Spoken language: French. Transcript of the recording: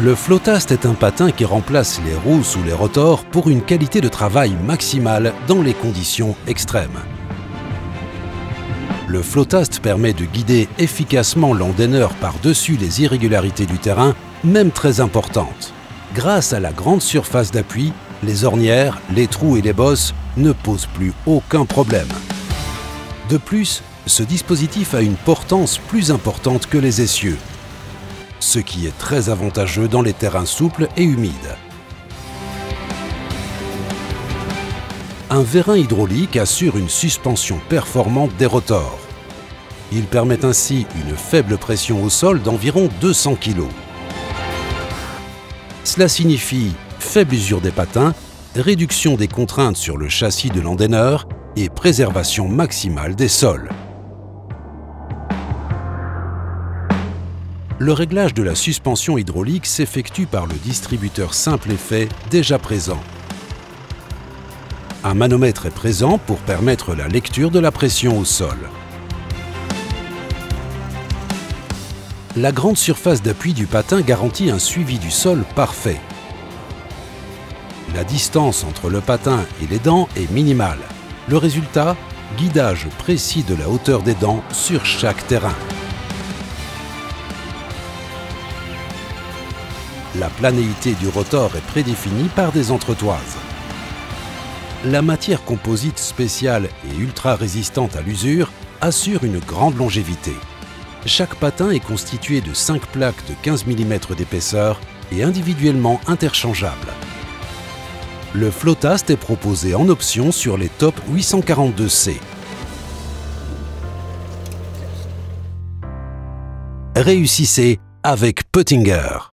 Le Flotast est un patin qui remplace les roues sous les rotors pour une qualité de travail maximale dans les conditions extrêmes. Le Flotast permet de guider efficacement l'endaineur par-dessus les irrégularités du terrain, même très importantes. Grâce à la grande surface d'appui, les ornières, les trous et les bosses ne posent plus aucun problème. De plus, ce dispositif a une portance plus importante que les essieux, ce qui est très avantageux dans les terrains souples et humides. Un vérin hydraulique assure une suspension performante des rotors. Il permet ainsi une faible pression au sol d'environ 200 kg. Cela signifie faible usure des patins, réduction des contraintes sur le châssis de l'endaineur et préservation maximale des sols. Le réglage de la suspension hydraulique s'effectue par le distributeur simple effet déjà présent. Un manomètre est présent pour permettre la lecture de la pression au sol. La grande surface d'appui du patin garantit un suivi du sol parfait. La distance entre le patin et les dents est minimale. Le résultat, guidage précis de la hauteur des dents sur chaque terrain. La planéité du rotor est prédéfinie par des entretoises. La matière composite spéciale et ultra résistante à l'usure assure une grande longévité. Chaque patin est constitué de 5 plaques de 15 mm d'épaisseur et individuellement interchangeables. Le Flotast est proposé en option sur les Top 842C. Réussissez avec Pöttinger.